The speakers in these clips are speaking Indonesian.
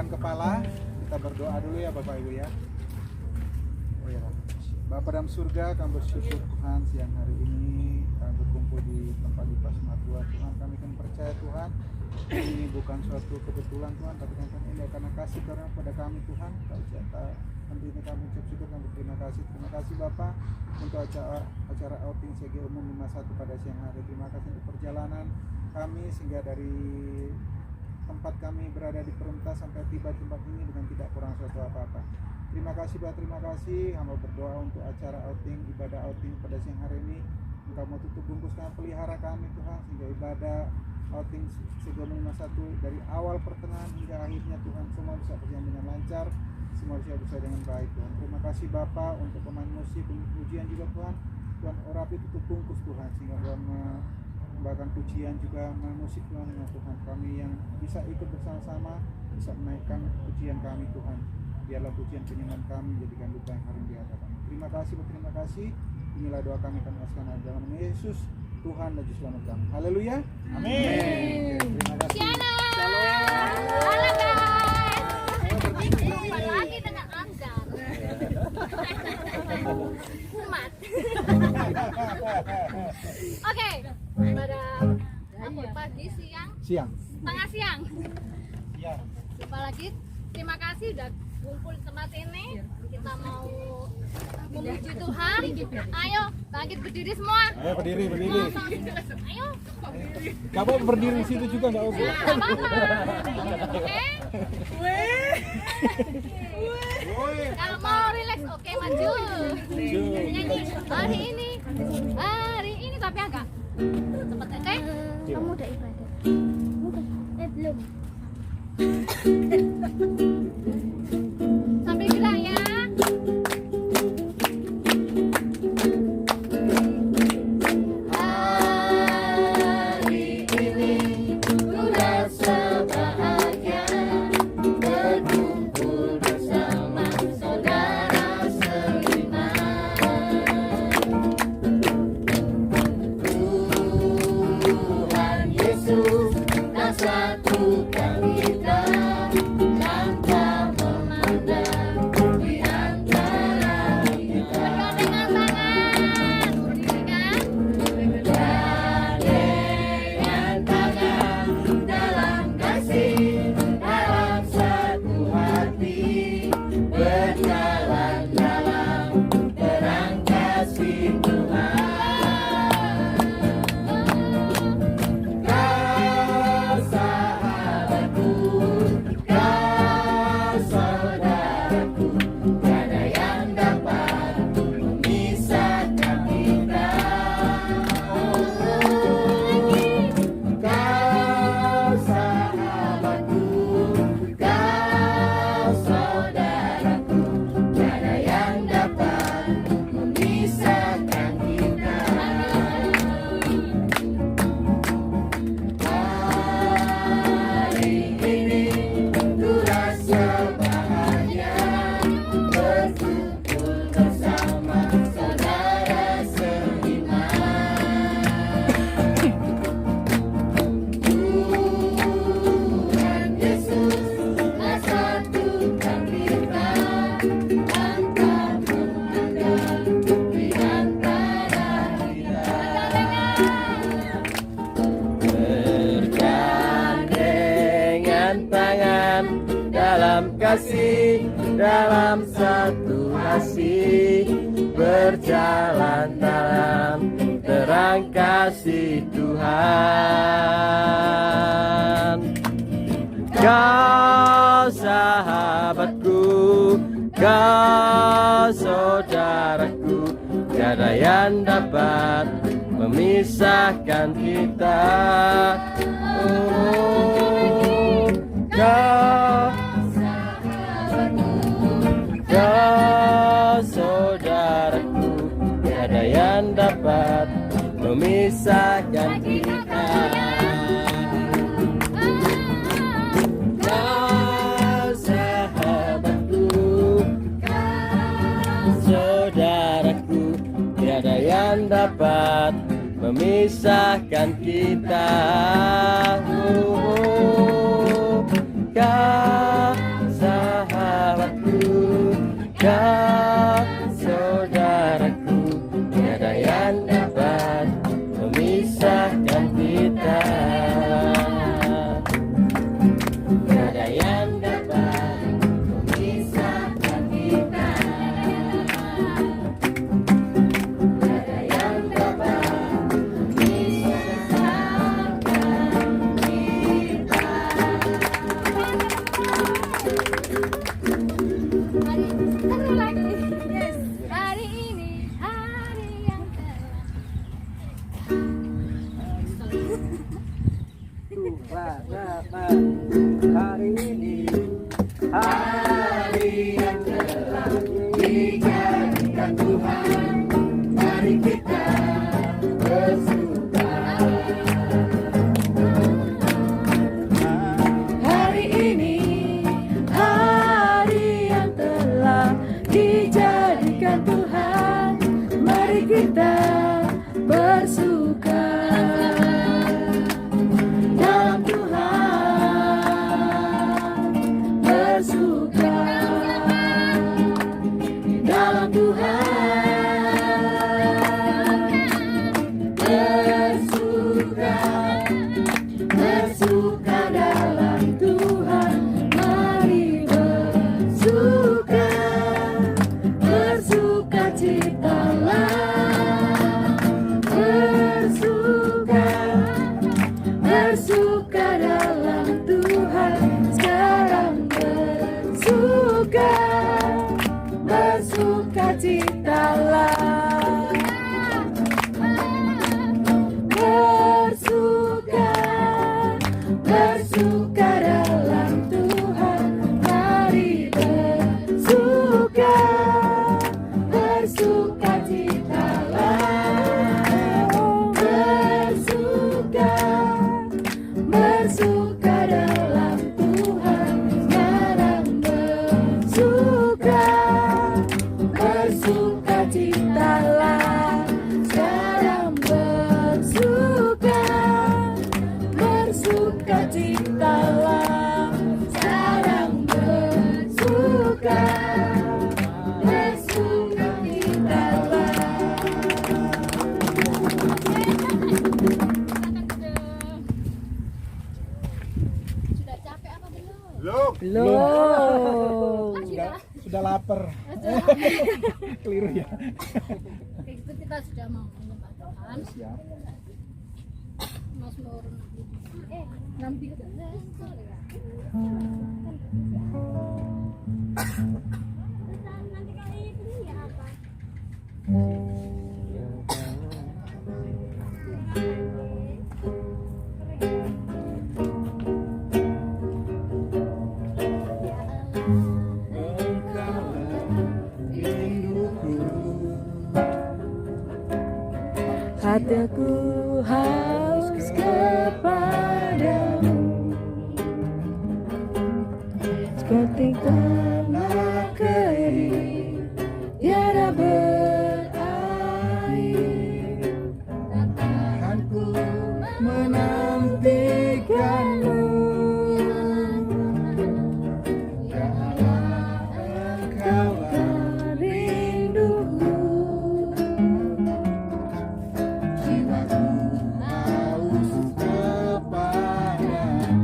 kepala. Kita berdoa dulu ya Bapak Ibu ya. Oh ya, Bapa dalam surga, kami bersyukur Tuhan siang hari ini kami berkumpul di tempat di Pasmatua Tuhan. Kami kan percaya Tuhan, ini bukan suatu kebetulan Tuhan, tapi kan ini karena kasih karunia pada kami Tuhan. Nanti ini kami ucap syukur, kami terima kasih. Terima kasih Bapak untuk acara outing CG Umum 51 pada siang hari. Terima kasih untuk perjalanan kami sehingga dari tempat kami berada di Perumta sampai tiba di tempat ini dengan tidak kurang suatu apa-apa. Terima kasih Bapak, terima kasih. Hamba berdoa untuk acara outing, ibadah outing pada siang hari ini. Engkau mau tutup bungkuskan pelihara kami Tuhan, sehingga ibadah outing CG Umum 51 dari awal pertengahan hingga akhirnya Tuhan semua bisa berjalan dengan lancar, semua bisa dengan baik Tuhan. Terima kasih Bapak untuk pemain musik, pujian juga Tuhan. Tuhan Orapi tutup bungkus Tuhan, sehingga Tuhan bahkan pujian juga musik Tuhan ya Tuhan, kami yang bisa ikut bersama-sama bisa menaikkan pujian kami Tuhan. Biarlah pujian penyenangan kami menjadikan duka yang harum di hadapan. Terima kasih, terima kasih. Inilah doa kami serahkan dalam nama Yesus Tuhan dan Juru Selamat kami. Haleluya. Amin. Terima kasih. Shalom. Halo guys. Jumpa lagi dengan Anggar. Kumat. Oke, pada pagi, siang, tengah siang. Jumpa lagi. Terima kasih udah kumpul di tempat ini. Kita mau memuji Tuhan. Ayo, bangkit berdiri semua. Ayo berdiri. Ayo. Gak mau berdiri di situ juga nggak apa-apa. Nggak apa-apa. Oke. Kalau mau relax, oke maju. Nyanyi hari ini tapi agak cepet, oke? Kamu udah ibadah? Belum. Sambil gerak ya. Dalam satu kasih berjalan dalam terang kasih Tuhan. Kau sahabatku, kau saudaraku, tiada yang dapat memisahkan kita. Kau saudaraku, tiada yang dapat memisahkan kita. Kau sahabatku, kau saudaraku, tiada yang dapat memisahkan kita. Kau Kau saudaraku, tiada yang dapat memisahkan kita. Tiada yang dapat memisahkan kita. Tiada yang dapat memisahkan kita. Hari lagi. Yes. Hari ini hari yang telah. Hari ini hari yang telah dijadikan Tuhan, mari kita bersuka. Hari ini hari yang telah dijadikan Tuhan, mari kita bersuka. Dalam Tuhan bersuka. Dalam Tuhan bersuka. Bersuka dalam Tuhan, mari bersuka. Bersuka citalah. Bersuka. Bersuka dalam Tuhan, sekarang bersuka. Bersuka citalah. Bersuka. Bersuka dalam Tuhan, mari bersuka. Bersuka citalah. Bersuka. Bersuka dalam Tuhan, sekarang bersuka. Bersuka citalah. Sekarang bersuka. Bersuka citalah. Sekarang bersuka. Bersuka citalah. Sudah capek apa belum? Belum. Sudah lapar. Keliru ya. Oke, itu kita sudah mau menyembah Tuhan. Siap. Mazmur ngambil nanti kali ini ya apa? Hatiku haus kepadamu, seperti tanah kering tiada berair. Tahanku menantikanmu, ya Allah, Engkaulah rinduku. Jiwaku haus kepadamu,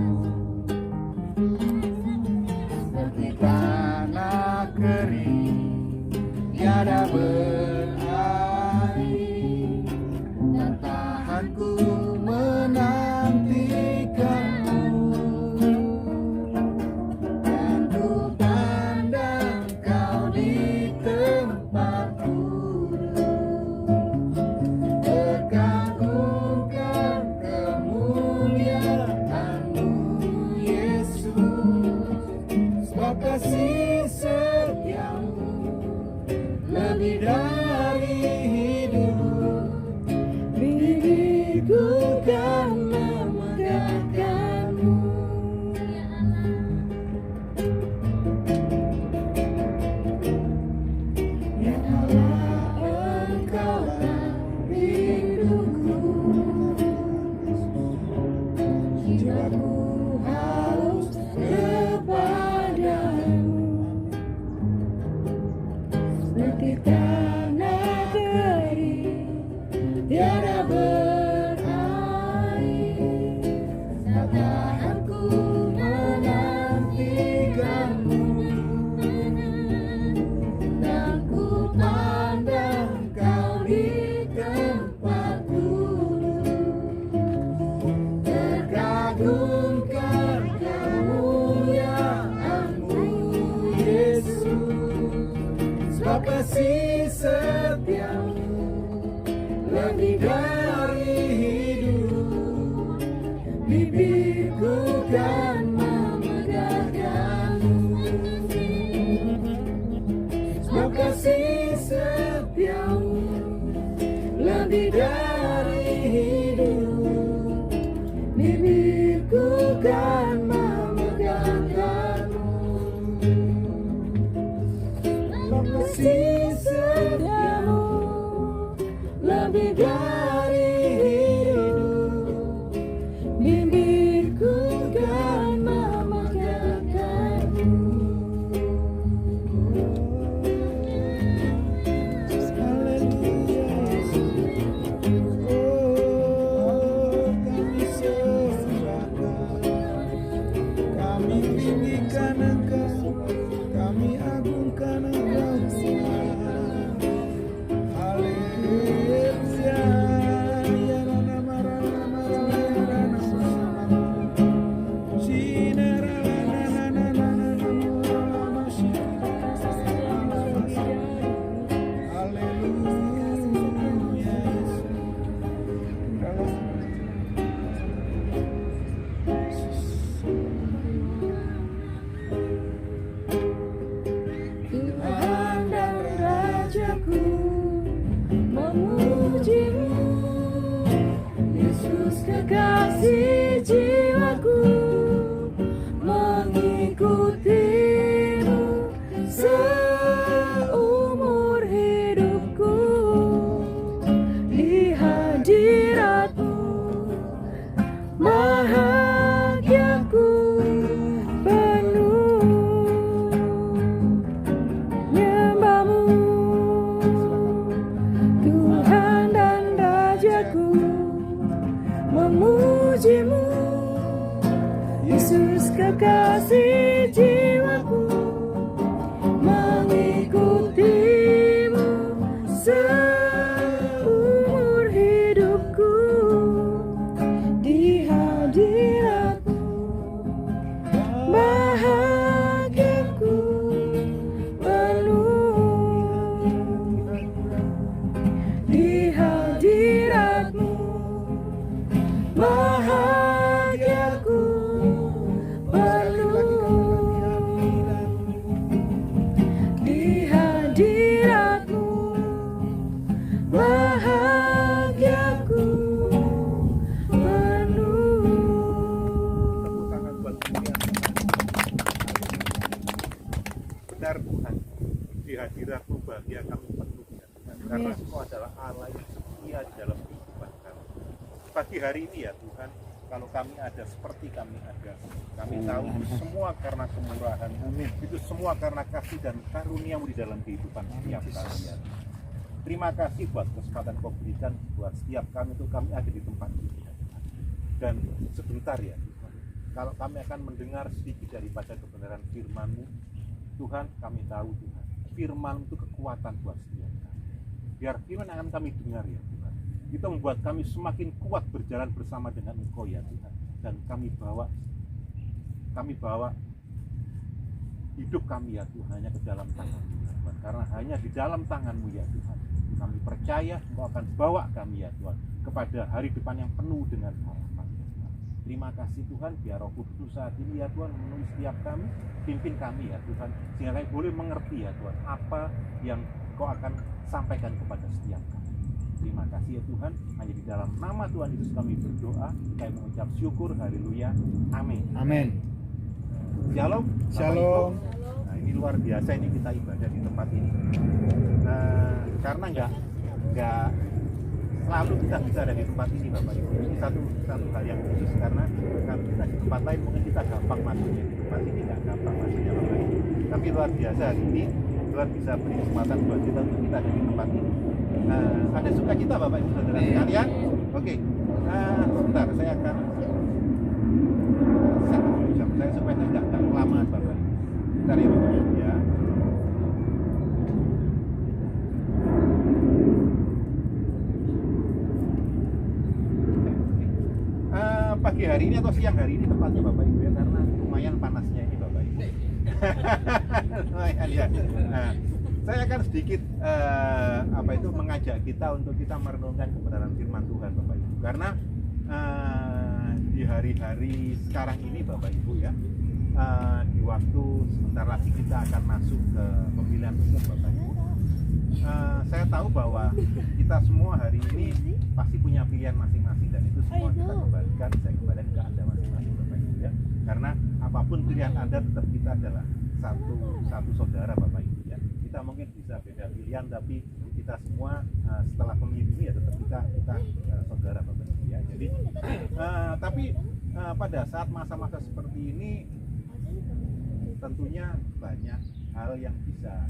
seperti tanah kering tiada berair. Dan tahanku menantikanmu, dan ku pandang kau di tempat duduk, terkagumkan kemuliaan-Mu, Yesus. Sebab kasih setiamu lebih dari hidup, bibirku kan memegangkanmu. Ya Allah, Engkaulah rinduku. Jiwaku haus kepadamu, seperti tanah kering tiada berair. Saat aku menantikanmu dan ku pandang kau di tempat duduk, terkagumkan kemuliaan-Mu Yesus. Sebab kasih setiamu lebih dari hidup, bibirku kan memegahkanmu. Sebab kasih setiamu lebih dari hidup, bibirku kan memegahkanmu. Sebab kasih setiamu lebih dari hidup, bibirku kan memegahkanmu. Haleluya Yesus. Oh, kami serahkan, kami tinggikan Engkau, kami agungkan Engkau Tuhan. Haleluya. Ya rana mara mara ya rana mara. Sinara na na na na na na masih. Haleluya Yesus. Tuhan dan Rajaku memujimu, Yesus kekasih jiwaku, mengikutimu seumur hidupku. Di hadiratmu bahagiaku penuh, nyembahmu Tuhan dan Rajaku, memujimu Yesus kekasih jiwaku, mengikutimu seumur hidupku. Di hadiratmu bahagiaku penuh, di hadiratmu bahagiaku penuh, di hadiratmu bahagiaku penuh. Tepuk tangan buat kemuliaan Tuhan. Benar Tuhan, di hadirat-Mu bahagia kami penuh ya Tuhan. Karena Engkau adalah Allah yang setia di dalam kehidupan kami. Pagi hari ini ya Tuhan, kalau kami ada seperti kami ada, kami tahu itu semua karena kemurahan, itu semua karena kasih dan karunia-Mu di dalam kehidupan setiap kami ya. Terima kasih buat kesempatan Kau berikan buat setiap kami itu kami ada di tempat ini ya Tuhan. Dan sebentar ya Tuhan, kalau kami akan mendengar sedikit daripada kebenaran firman-Mu, Tuhan kami tahu Tuhan, firman itu kekuatan buat setiap kami. Biar firman yang akan kami dengar ya Tuhan, itu membuat kami semakin kuat berjalan bersama dengan Engkau ya Tuhan. Dan kami bawa hidup kami ya Tuhan hanya ke dalam tangan-Mu ya Tuhan. Karena hanya di dalam tangan-Mu ya Tuhan, kami percaya Engkau akan bawa kami ya Tuhan kepada hari depan yang penuh dengan harapan ya Tuhan. Terima kasih Tuhan, biar Roh Kudus saat ini ya Tuhan memenuhi setiap kami, pimpin kami ya Tuhan, sehingga kami boleh mengerti ya Tuhan apa yang Kau akan sampaikan kepada setiap kami. Terima kasih ya Tuhan, hanya di dalam nama Tuhan Yesus kami berdoa, kami mengucap syukur, haleluya, amin. Amin. Shalom. Shalom. Nah, ini luar biasa ini kita ibadah di tempat ini. Karena nggak selalu kita bisa ada di tempat ini Bapak Ibu. Ini satu hal yang khusus karena kalau kita di tempat lain mungkin kita gampang masuknya, di tempat ini nggak gampang masuknya Bapak Ibu. Tapi luar biasa hari ini Tuhan bisa beri kesempatan buat kita untuk kita ada di tempat ini. Ada sukacita Bapak Ibu Saudara sekalian. Oke, sebentar saya akan set dulu jam saya supaya saya tidak kelamaan Bapak Ibu. Bentar ya Bapak Ibu ya. Pagi hari ini atau siang hari ini tepatnya Bapak Ibu ya, karena lumayan panasnya ini Bapak Ibu. Lumayan ya. Nah, saya akan sedikit mengajak kita untuk kita merenungkan kebenaran firman Tuhan Bapak Ibu, karena di hari-hari sekarang ini Bapak Ibu ya, di waktu sebentar lagi kita akan masuk ke pemilihan umum Bapak Ibu. Saya tahu bahwa kita semua hari ini pasti punya pilihan masing-masing, dan itu semua kita kembalikan, saya kembalikan ke Anda masing-masing Bapak Ibu ya. Karena apapun pilihan Anda, tetap kita adalah satu saudara Bapak Ibu ya. Kita mungkin bisa beda pilihan, tapi kita semua setelah pemilu ini ya tetap kita saudara Bapak Ibu ya. Jadi tapi pada saat masa-masa seperti ini tentunya banyak hal yang bisa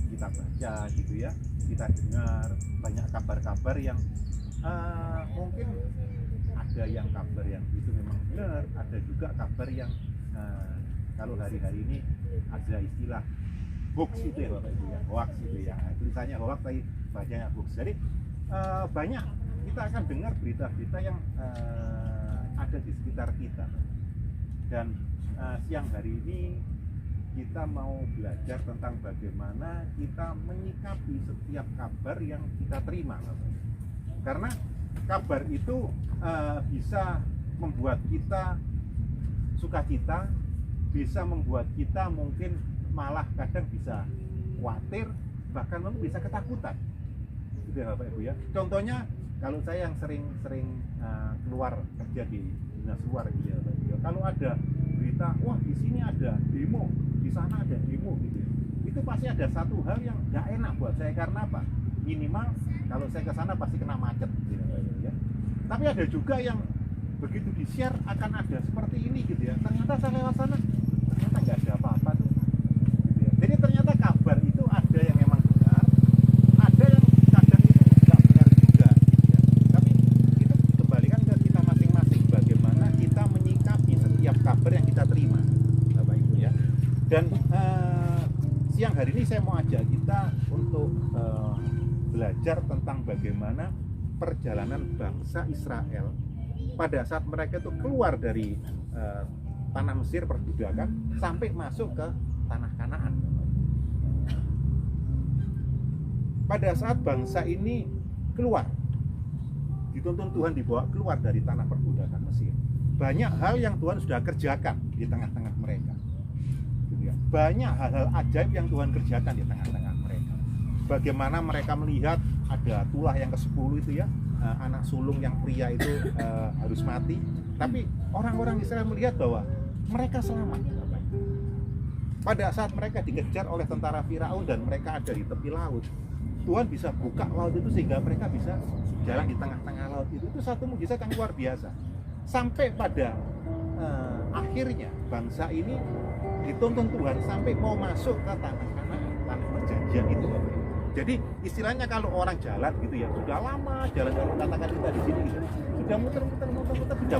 kita baca gitu ya, kita dengar banyak kabar-kabar yang mungkin ada yang kabar yang itu memang benar, ada juga kabar yang kalau hari-hari ini ada istilah hoax itu ya Bapak Ibu ya, hoax itu ya, tulisannya hoax tapi bacanya hoax. Jadi banyak kita akan dengar berita-berita yang ada di sekitar kita, dan siang hari ini kita mau belajar tentang bagaimana kita menyikapi setiap kabar yang kita terima. Karena kabar itu bisa membuat kita sukacita, bisa membuat kita mungkin malah kadang bisa khawatir, bahkan mungkin bisa ketakutan. Gitu ya Bapak Ibu ya. Contohnya kalau saya yang sering keluar kerja di dinas luar gitu ya Bapak Ibu ya. Kalau ada berita, wah di sini ada demo, di sana ada demo gitu ya. Itu pasti ada satu hal yang nggak enak buat saya, karena apa? Minimal kalau saya ke sana pasti kena macet gitu ya. Tapi ada juga yang begitu di-share akan ada seperti ini gitu ya. Ternyata saya lewat sana, ternyata nggak ada apa-apa tuh. Gitu ya. Jadi ternyata kabar itu ada yang memang benar, ada yang kadang itu nggak benar juga. Gitu ya. Tapi itu kembalikan ke kita masing-masing, bagaimana kita menyikapi setiap kabar yang kita terima, Bapak Ibu ya. Dan siang hari ini saya mau ajak kita untuk belajar tentang bagaimana perjalanan bangsa Israel pada saat mereka itu keluar dari tanah Mesir perbudakan sampai masuk ke tanah Kanaan. Pada saat bangsa ini keluar, dituntun Tuhan dibawa keluar dari tanah perbudakan Mesir, banyak hal yang Tuhan sudah kerjakan di tengah-tengah mereka. Banyak hal-hal ajaib yang Tuhan kerjakan di tengah-tengah mereka. Bagaimana mereka melihat ada tulah yang ke-10 itu ya, anak sulung yang pria itu harus mati, tapi orang-orang Israel melihat bahwa mereka selamat. Pada saat mereka dikejar oleh tentara Firaun dan mereka ada di tepi laut, Tuhan bisa buka laut itu sehingga mereka bisa jalan di tengah-tengah laut itu satu mukjizat yang luar biasa. Sampai pada akhirnya bangsa ini dituntun Tuhan sampai mau masuk ke tanah Kanaan, tanah perjanjian itu. Jadi istilahnya kalau orang jalan gitu ya, sudah lama jalan, kalau katakan kita di sini gitu, sudah muter-muter sudah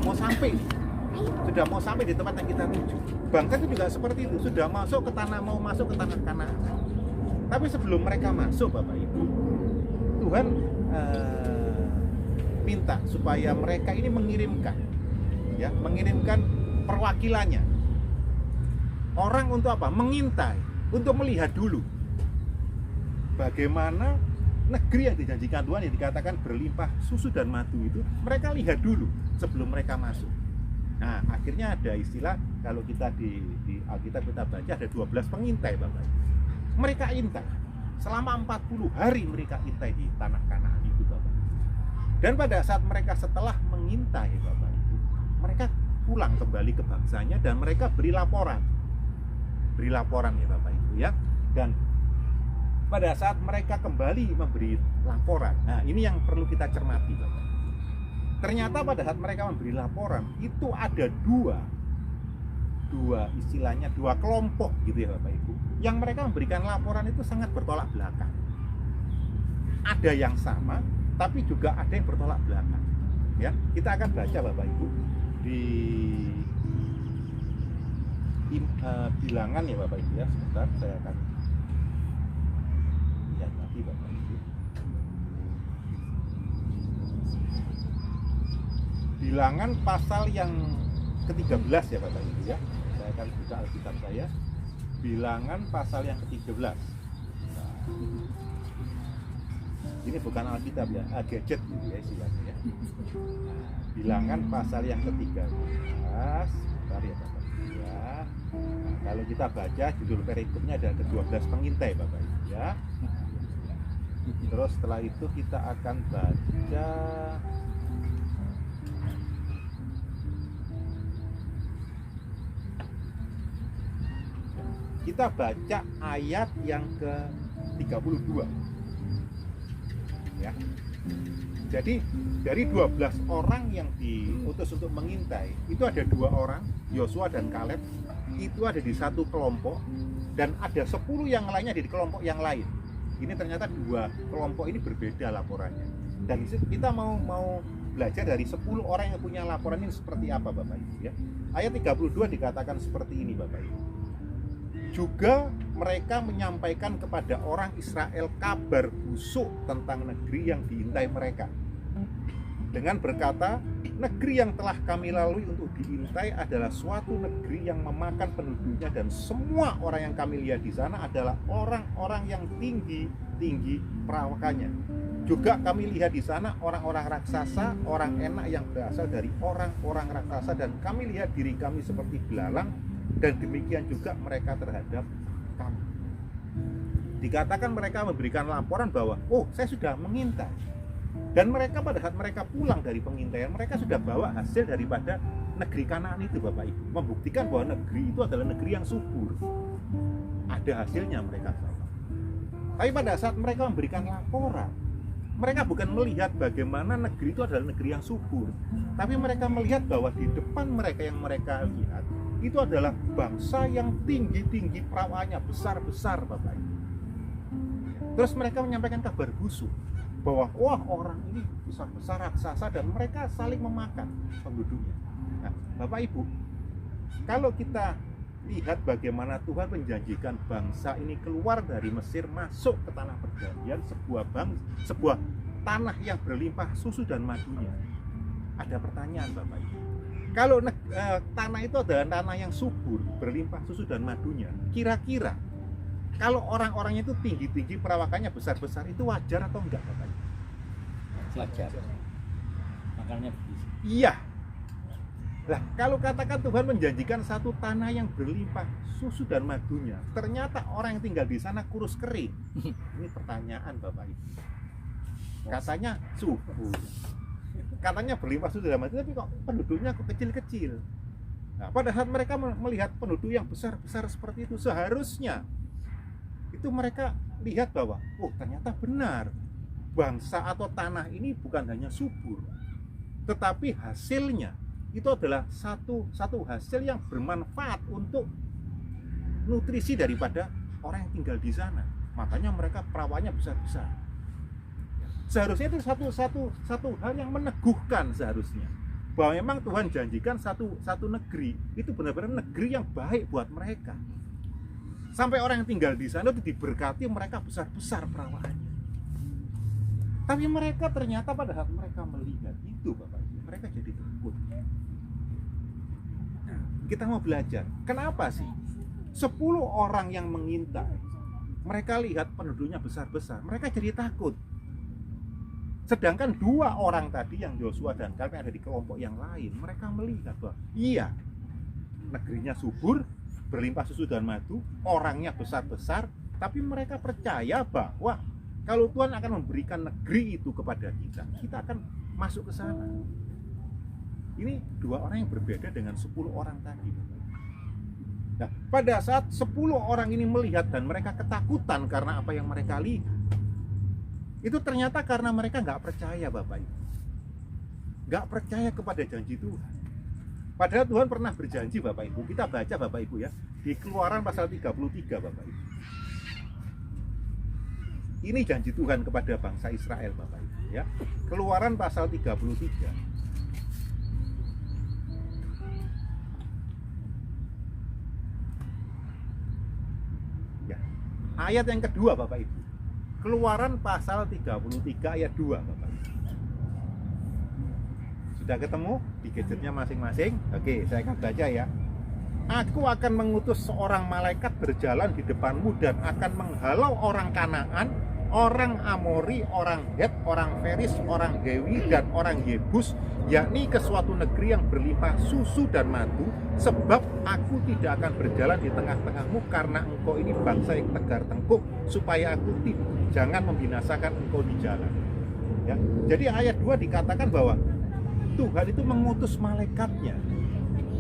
mau sampai di tempat yang kita tuju. Bangsa itu juga seperti itu, sudah mau masuk ke tanah Kanaan. Tapi sebelum mereka masuk Bapak Ibu, Tuhan minta supaya mereka ini mengirimkan perwakilannya. Orang untuk apa? Mengintai, untuk melihat dulu bagaimana negeri yang dijanjikan Tuhan, yang dikatakan berlimpah susu dan madu itu, mereka lihat dulu sebelum mereka masuk. Nah, akhirnya ada istilah, kalau kita di Alkitab kita baca ada 12 pengintai Bapak. Mereka intai selama 40 hari, mereka intai di tanah Kanaan itu Bapak. Dan pada saat mereka setelah mengintai Bapak, mereka pulang kembali ke bangsanya dan mereka beri laporan ya Bapak Ibu ya. Dan pada saat mereka kembali memberi laporan, nah ini yang perlu kita cermati Bapak. Ternyata pada saat mereka memberi laporan itu ada dua kelompok gitu ya Bapak Ibu, yang mereka memberikan laporan itu sangat bertolak belakang. Ada yang sama, tapi juga ada yang bertolak belakang. Ya, kita akan baca Bapak Ibu di bilangan ya Bapak Ibu ya. Sebentar, saya akan lihat lagi Bapak Ibu. Bilangan pasal yang ke-13 ya Bapak Ibu ya. Saya akan buka Alkitab saya. Bilangan pasal yang ke-13. Nah, ini bukan Alkitab ya, gadget gitu ya istilahnya ya. Nah, bilangan pasal yang ke-13. Bentar ya Bapak Ibu ya. Nah, kalau kita baca judul perikopnya ada ke-12 pengintai Bapak Ibu ya. Terus setelah itu kita akan baca ayat yang ke-32 ya. Jadi dari 12 orang yang diutus untuk mengintai, itu ada 2 orang, Yosua dan Kaleb, itu ada di satu kelompok, dan ada 10 yang lainnya di kelompok yang lain. Ini ternyata 2 kelompok ini berbeda laporannya. Dan kita mau belajar dari 10 orang yang punya laporan ini seperti apa Bapak Ibu ya. Ayat 32 dikatakan seperti ini Bapak Ibu. Juga mereka menyampaikan kepada orang Israel kabar busuk tentang negeri yang diintai mereka, dengan berkata, negeri yang telah kami lalui untuk diintai adalah suatu negeri yang memakan penduduknya, dan semua orang yang kami lihat di sana adalah orang-orang yang tinggi perawakannya. Juga kami lihat di sana orang-orang raksasa, orang enak yang berasal dari orang-orang raksasa, dan kami lihat diri kami seperti belalang, dan demikian juga mereka terhadap kami. Dikatakan mereka memberikan laporan bahwa, oh saya sudah mengintai. Dan mereka pada saat mereka pulang dari pengintaian, mereka sudah bawa hasil daripada negeri Kanaan itu Bapak Ibu. Membuktikan bahwa negeri itu adalah negeri yang subur. Ada hasilnya mereka bawa. Tapi pada saat mereka memberikan laporan, mereka bukan melihat bagaimana negeri itu adalah negeri yang subur, tapi mereka melihat bahwa di depan mereka yang mereka lihat itu adalah bangsa yang tinggi perawakannya, besar Bapak Ibu. Terus mereka menyampaikan kabar busuk bahwa wah orang ini besar raksasa, dan mereka saling memakan penduduknya. Nah, Bapak Ibu, kalau kita lihat bagaimana Tuhan menjanjikan bangsa ini keluar dari Mesir masuk ke tanah perjanjian, sebuah tanah yang berlimpah susu dan madunya. Ada pertanyaan Bapak Ibu. Kalau tanah itu adalah tanah yang subur, berlimpah susu dan madunya, kira-kira kalau orang-orangnya itu tinggi perawakannya, besar, itu wajar atau enggak Bapak Ibu? Wajar. Makanya begitu. Iya. Nah, kalau katakan Tuhan menjanjikan satu tanah yang berlimpah susu dan madunya, ternyata orang yang tinggal di sana kurus kering. Ini pertanyaan Bapak Ibu. Katanya subur, katanya berlimpah susu dan madu, tapi kok penduduknya kok kecil-kecil. Nah, pada saat mereka melihat penduduk yang besar seperti itu, seharusnya itu mereka lihat bahwa, oh ternyata benar, bangsa atau tanah ini bukan hanya subur, tetapi hasilnya itu adalah satu hasil yang bermanfaat untuk nutrisi daripada orang yang tinggal di sana. Makanya mereka perawakannya besar. Seharusnya itu satu hal yang meneguhkan seharusnya, bahwa memang Tuhan janjikan satu negeri itu benar-benar negeri yang baik buat mereka. Sampai orang yang tinggal di sana itu diberkati, mereka besar perawakannya. Tapi mereka ternyata pada saat mereka melihat itu Bapak Ibu, mereka jadi takut. Nah, kita mau belajar, kenapa sih 10 orang yang mengintai, mereka lihat penduduknya besar, mereka jadi takut. Sedangkan 2 orang tadi yang Yosua dan Kaleb yang ada di kelompok yang lain, mereka melihat bahwa iya, negerinya subur, berlimpah susu dan madu, orangnya besar, tapi mereka percaya bahwa kalau Tuhan akan memberikan negeri itu kepada kita akan masuk ke sana. Ini 2 orang yang berbeda dengan 10 orang tadi. Nah, pada saat 10 orang ini melihat dan mereka ketakutan karena apa yang mereka lihat, itu ternyata karena mereka nggak percaya Bapak Ibu, nggak percaya kepada janji Tuhan. Padahal Tuhan pernah berjanji Bapak Ibu, kita baca Bapak Ibu ya, Di Keluaran pasal 33 Bapak Ibu. Ini janji Tuhan kepada bangsa Israel Bapak Ibu ya. Keluaran pasal 33. Ya. Ayat yang kedua Bapak Ibu. Keluaran pasal 33 ayat 2 Bapak Ibu. Sudah ketemu di gadgetnya masing-masing? Oke, saya akan baca ya. Aku akan mengutus seorang malaikat berjalan di depanmu dan akan menghalau orang Kanaan, orang Amori, orang Het, orang Feris, orang Hewi, dan orang Yebus, yakni ke suatu negeri yang berlimpah susu dan madu, sebab aku tidak akan berjalan di tengah-tengahmu karena engkau ini bangsa yang tegar tengkuk, supaya aku jangan membinasakan engkau di jalan. Ya. Jadi ayat 2 dikatakan bahwa Tuhan itu mengutus malaikatnya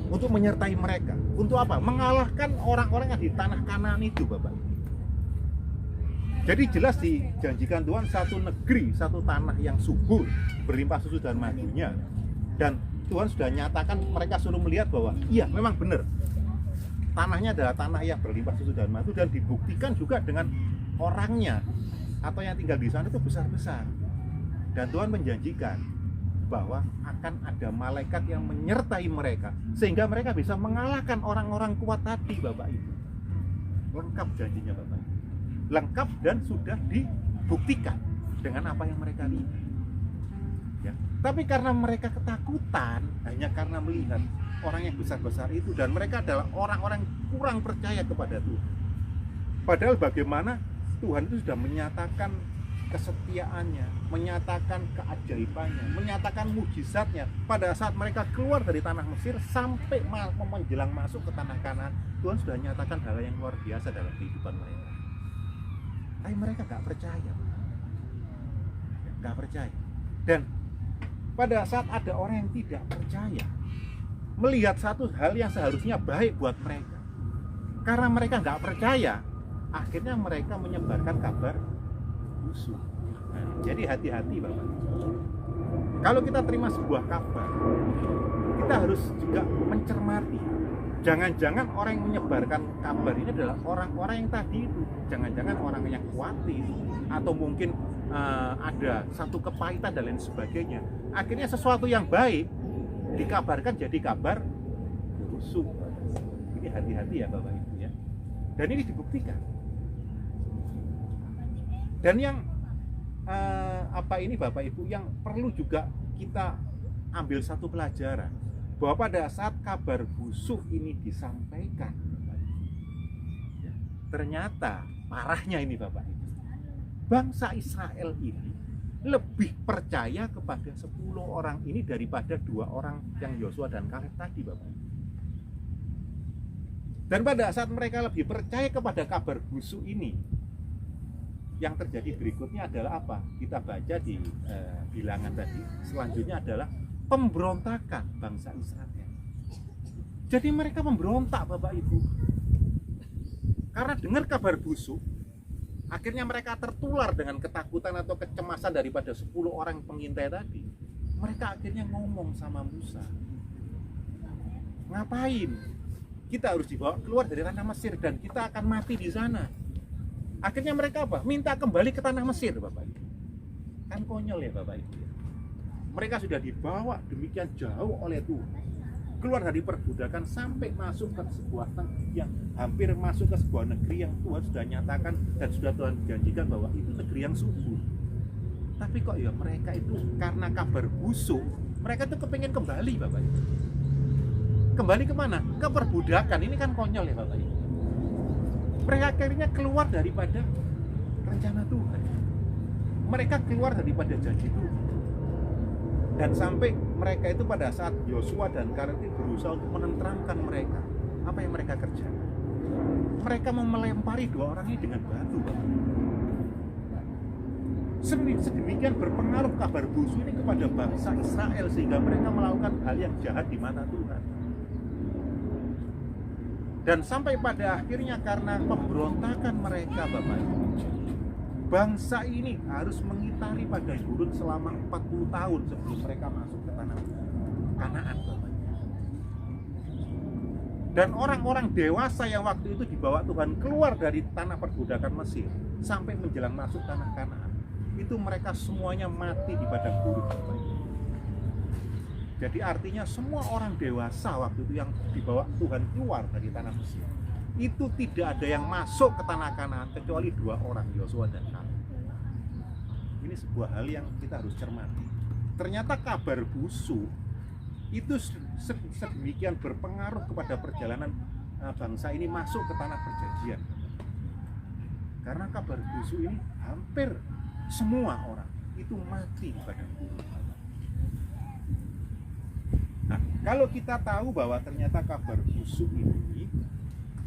untuk menyertai mereka. Untuk apa? Mengalahkan orang-orang yang di tanah Kanaan itu, Bapak. Jadi jelas dijanjikan Tuhan satu negeri, satu tanah yang subur, berlimpah susu dan madunya. Dan Tuhan sudah nyatakan, mereka suruh melihat bahwa iya, memang benar. Tanahnya adalah tanah yang berlimpah susu dan madu, dan dibuktikan juga dengan orangnya atau yang tinggal di sana itu besar-besar. Dan Tuhan menjanjikan bahwa akan ada malaikat yang menyertai mereka sehingga mereka bisa mengalahkan orang-orang kuat tadi, Bapak Ibu. Lengkap janjinya, Bapak Ibu. Lengkap dan sudah dibuktikan dengan apa yang mereka lihat. Ya. Tapi karena mereka ketakutan, hanya karena melihat orang yang besar-besar itu, dan mereka adalah orang-orang kurang percaya kepada Tuhan. Padahal bagaimana Tuhan itu sudah menyatakan kesetiaannya, menyatakan keajaibannya, menyatakan mujizatnya pada saat mereka keluar dari tanah Mesir sampai menjelang masuk ke tanah Kanaan. Tuhan sudah nyatakan hal yang luar biasa dalam kehidupan mereka. Tapi mereka gak percaya. Gak percaya. Dan pada saat ada orang yang tidak percaya melihat satu hal yang seharusnya baik buat mereka, karena mereka gak percaya, akhirnya mereka menyebarkan kabar busuk. Nah, jadi hati-hati Bapak. Kalau kita terima sebuah kabar, kita harus juga mencermati. Jangan-jangan orang yang menyebarkan kabar ini adalah orang-orang yang tadi itu. Jangan-jangan orang yang khawatir, atau mungkin ada satu kepahitan dan lain sebagainya. Akhirnya sesuatu yang baik dikabarkan jadi kabar busuk. Ini hati-hati ya Bapak Ibu ya. Dan ini dibuktikan. Dan yang ini Bapak Ibu yang perlu juga kita ambil satu pelajaran, bahwa pada saat kabar busuk ini disampaikan, ya, ternyata parahnya ini Bapak Ibu, bangsa Israel ini lebih percaya kepada 10 orang ini daripada 2 orang yang Yosua dan Kaleb tadi Bapak Ibu. Dan pada saat mereka lebih percaya kepada kabar busuk ini, yang terjadi berikutnya adalah apa? Kita baca di bilangan tadi. Selanjutnya adalah pemberontakan bangsa Israel. Jadi mereka memberontak Bapak Ibu. Karena dengar kabar busuk, akhirnya mereka tertular dengan ketakutan atau kecemasan daripada 10 orang pengintai tadi. Mereka akhirnya ngomong sama Musa, ngapain? Kita harus dibawa keluar dari tanah Mesir dan kita akan mati di sana. Akhirnya mereka apa? Minta kembali ke tanah Mesir, Bapak Ibu. Kan konyol ya Bapak Ibu. Mereka sudah dibawa demikian jauh oleh Tuhan, keluar dari perbudakan sampai masuk ke sebuah yang hampir masuk ke sebuah negeri yang Tuhan sudah nyatakan dan sudah Tuhan janjikan bahwa itu negeri yang subur. Tapi kok ya mereka itu karena kabar busuk, mereka itu kepingin kembali Bapak Ibu. Kembali kemana? Ke perbudakan. Ini kan konyol ya Bapak Ibu. Mereka akhirnya keluar daripada rencana Tuhan. Mereka keluar daripada janji Tuhan. Dan sampai mereka itu pada saat Yosua dan Kaleb berusaha untuk menenteramkan mereka, apa yang mereka kerjakan? Mereka mau melempari 2 orang ini dengan batu. Sedemikian berpengaruh kabar busuk ini kepada bangsa Israel sehingga mereka melakukan hal yang jahat di mata Tuhan. Dan sampai pada akhirnya karena pemberontakan mereka Bapak Ibu, bangsa ini harus mengitari padang gurun selama 40 tahun sebelum mereka masuk ke tanah Kanaan Bapak Ibu. Dan orang-orang dewasa yang waktu itu dibawa Tuhan keluar dari tanah perbudakan Mesir sampai menjelang masuk tanah Kanaan, itu mereka semuanya mati di padang gurun. Jadi artinya semua orang dewasa waktu itu yang dibawa Tuhan keluar dari tanah Mesir, itu tidak ada yang masuk ke tanah Kanaan kecuali 2 orang, Yosua dan Kaleb. Ini sebuah hal yang kita harus cermati. Ternyata kabar busuk itu sedemikian berpengaruh kepada perjalanan bangsa ini masuk ke tanah perjanjian. Karena kabar busuk ini hampir semua orang itu mati di padang gurun. Nah, kalau kita tahu bahwa ternyata kabar busuk ini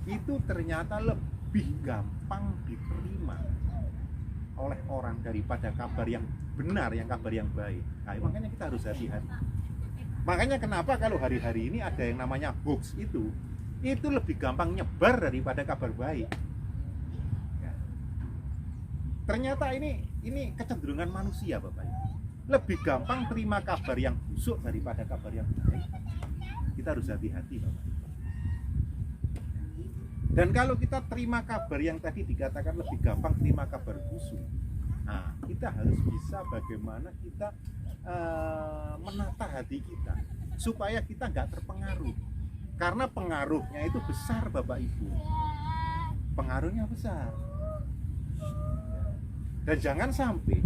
itu ternyata lebih gampang diterima oleh orang daripada kabar yang benar, yang kabar yang baik. Nah, makanya kita harus hati-hati. Makanya kenapa kalau hari-hari ini ada yang namanya hoax itu lebih gampang nyebar daripada kabar baik. Ya. Ternyata ini kecenderungan manusia, Bapak Ibu. Lebih gampang terima kabar yang busuk daripada kabar yang baik. Kita harus hati-hati, Bapak Ibu. Dan kalau kita terima kabar yang tadi dikatakan lebih gampang terima kabar busuk, nah kita harus bisa bagaimana kita menata hati kita supaya kita nggak terpengaruh, karena pengaruhnya itu besar, Bapak Ibu. Pengaruhnya besar. Dan jangan sampai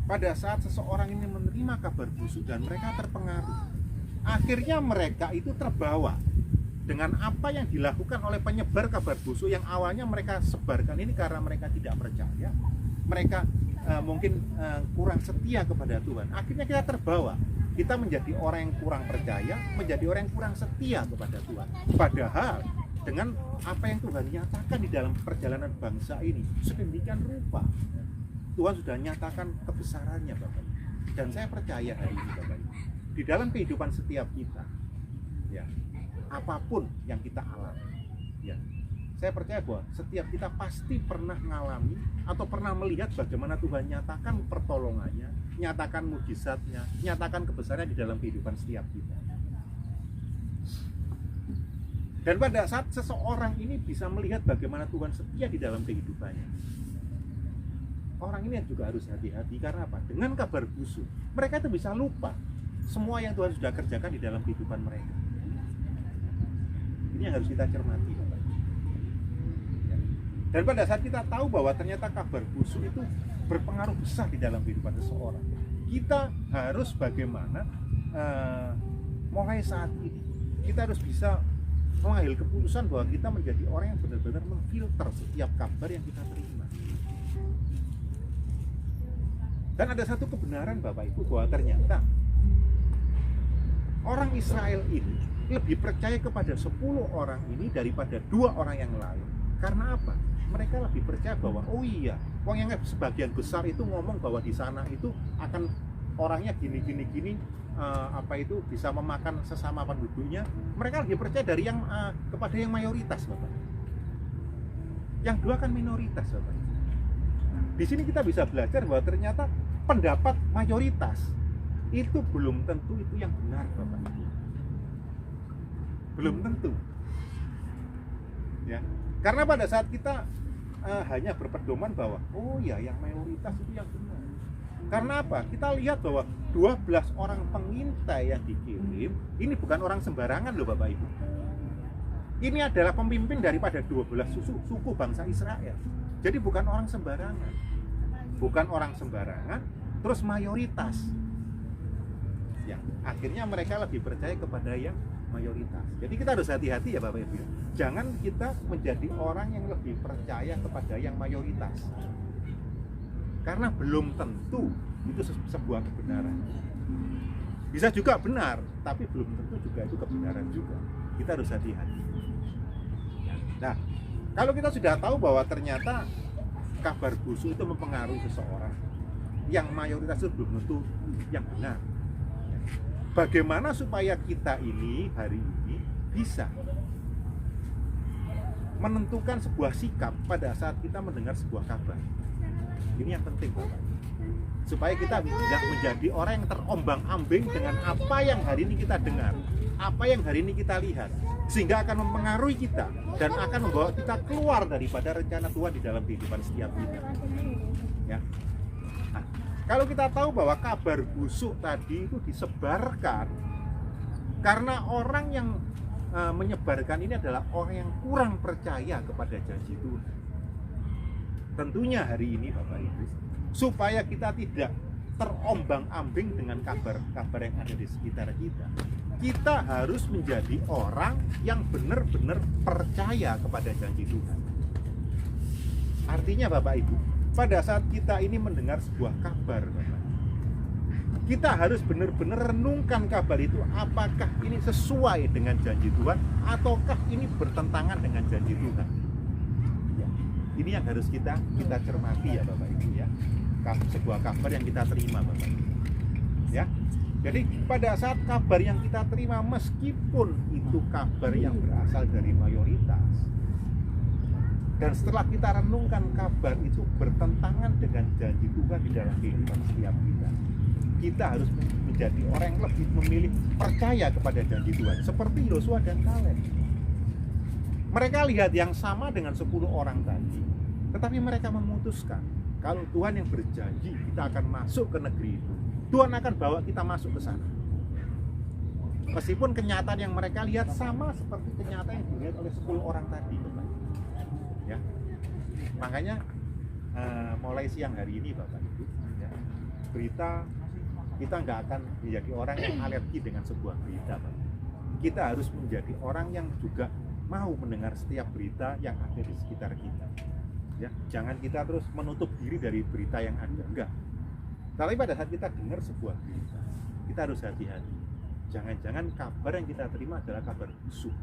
pada saat seseorang ini menerima kabar busuk dan mereka terpengaruh, akhirnya mereka itu terbawa dengan apa yang dilakukan oleh penyebar kabar busuk yang awalnya mereka sebarkan ini karena mereka tidak percaya, mereka mungkin kurang setia kepada Tuhan. Akhirnya kita terbawa, kita menjadi orang yang kurang percaya, menjadi orang yang kurang setia kepada Tuhan. Padahal dengan apa yang Tuhan nyatakan di dalam perjalanan bangsa ini sedemikian rupa, Tuhan sudah nyatakan kebesarannya, Bapak. Dan saya percaya hari ini, Bapak, di dalam kehidupan setiap kita, ya, apapun yang kita alami, ya, saya percaya bahwa setiap kita pasti pernah mengalami atau pernah melihat bagaimana Tuhan nyatakan pertolongannya, nyatakan mujizatnya, nyatakan kebesarannya di dalam kehidupan setiap kita. Dan pada saat seseorang ini bisa melihat bagaimana Tuhan setia di dalam kehidupannya, orang ini juga harus hati-hati. Karena apa? Dengan kabar busuk, mereka itu bisa lupa semua yang Tuhan sudah kerjakan di dalam kehidupan mereka. Ini yang harus kita cermati, Bapak. Dan pada saat kita tahu bahwa ternyata kabar busuk itu berpengaruh besar di dalam kehidupan seseorang, kita harus bagaimana mulai saat ini kita harus bisa mengambil keputusan bahwa kita menjadi orang yang benar-benar memfilter setiap kabar yang kita terima. Dan ada satu kebenaran, Bapak Ibu, bahwa ternyata orang Israel ini lebih percaya kepada 10 orang ini daripada 2 orang yang lain. Karena apa? Mereka lebih percaya bahwa oh iya, orang yang sebagian besar itu ngomong bahwa di sana itu akan orangnya gini apa itu bisa memakan sesama penduduknya. Mereka lebih percaya dari yang kepada yang mayoritas, Bapak. Yang 2 kan minoritas, Bapak. Di sini kita bisa belajar bahwa ternyata pendapat mayoritas itu belum tentu itu yang benar, Bapak. Belum tentu. Ya. Karena pada saat kita hanya berpedoman bahwa oh ya, yang mayoritas itu yang benar. Karena apa? Kita lihat bahwa 12 orang pengintai yang dikirim ini bukan orang sembarangan loh, Bapak Ibu. Ini adalah pemimpin daripada 12 suku bangsa Israel. Jadi bukan orang sembarangan. Bukan orang sembarangan, terus mayoritas. Ya, akhirnya mereka lebih percaya kepada yang mayoritas. Jadi kita harus hati-hati ya, Bapak Ibu. Jangan kita menjadi orang yang lebih percaya kepada yang mayoritas. Karena belum tentu itu sebuah kebenaran. Bisa juga benar, tapi belum tentu juga itu kebenaran juga. Kita harus hati-hati. Nah, kalau kita sudah tahu bahwa ternyata kabar busuk itu mempengaruhi seseorang, yang mayoritas itu belum tentu yang benar. Bagaimana supaya kita ini hari ini bisa menentukan sebuah sikap pada saat kita mendengar sebuah kabar? Ini yang penting, Bapak. Supaya kita tidak menjadi orang yang terombang-ambing dengan apa yang hari ini kita dengar. apa yang hari ini kita lihat, sehingga akan mempengaruhi kita dan akan membawa kita keluar daripada rencana Tuhan di dalam kehidupan setiap kita. Ya. Nah, kalau kita tahu bahwa kabar busuk tadi itu disebarkan karena orang yang menyebarkan ini adalah orang yang kurang percaya kepada janji Tuhan. Tentunya hari ini Bapak Ibu, supaya kita tidak terombang-ambing dengan kabar-kabar yang ada di sekitar kita, kita harus menjadi orang yang benar-benar percaya kepada janji Tuhan. Artinya Bapak Ibu, pada saat kita ini mendengar sebuah kabar, Bapak, kita harus benar-benar renungkan kabar itu, apakah ini sesuai dengan janji Tuhan ataukah ini bertentangan dengan janji Tuhan. Ya, ini yang harus kita cermati ya Bapak Ibu ya. Sebuah kabar yang kita terima Bapak Ibu. Ya. Jadi pada saat kabar yang kita terima, meskipun itu kabar yang berasal dari mayoritas, dan setelah kita renungkan kabar itu bertentangan dengan janji Tuhan di dalam kehidupan setiap kita harus menjadi orang yang lebih memilih percaya kepada janji Tuhan, seperti Yosua dan Kaleb. Mereka lihat yang sama dengan 10 orang tadi, tetapi mereka memutuskan kalau Tuhan yang berjanji kita akan masuk ke negeri itu, Tuhan akan bawa kita masuk ke sana. Meskipun kenyataan yang mereka lihat sama seperti kenyataan yang dilihat oleh 10 orang tadi, ya. Makanya mulai siang hari ini Bapak Ibu, ya, berita kita nggak akan menjadi orang yang alergi dengan sebuah berita, Pak. Kita harus menjadi orang yang juga mau mendengar setiap berita yang ada di sekitar kita. Ya, jangan kita terus menutup diri dari berita yang ada, enggak. Tapi pada saat kita dengar sebuah berita, kita harus hati-hati. Jangan-jangan kabar yang kita terima adalah kabar busuk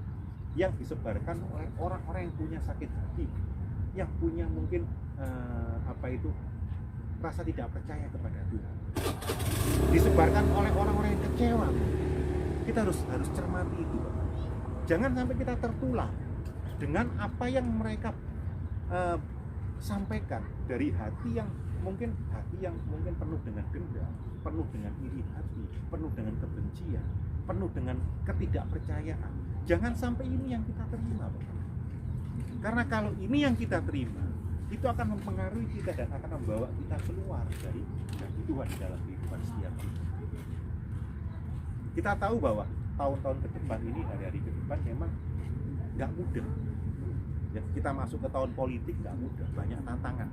yang disebarkan oleh orang-orang yang punya sakit hati, yang punya mungkin rasa tidak percaya kepada Tuhan, disebarkan oleh orang-orang yang kecewa. Kita harus cermati itu, Bapak. Jangan sampai kita tertular dengan apa yang mereka sampaikan dari hati yang mungkin penuh dengan dendam, penuh dengan iri hati, penuh dengan kebencian, penuh dengan ketidakpercayaan. Jangan sampai ini yang kita terima, Bapak. Karena kalau ini yang kita terima, itu akan mempengaruhi kita dan akan membawa kita keluar dari janji Tuhan di dalam kehidupan setiap kita. Kita tahu bahwa tahun-tahun ke depan ini, hari-hari ke depan memang nggak mudah. Ya, kita masuk ke tahun politik nggak mudah, banyak tantangan.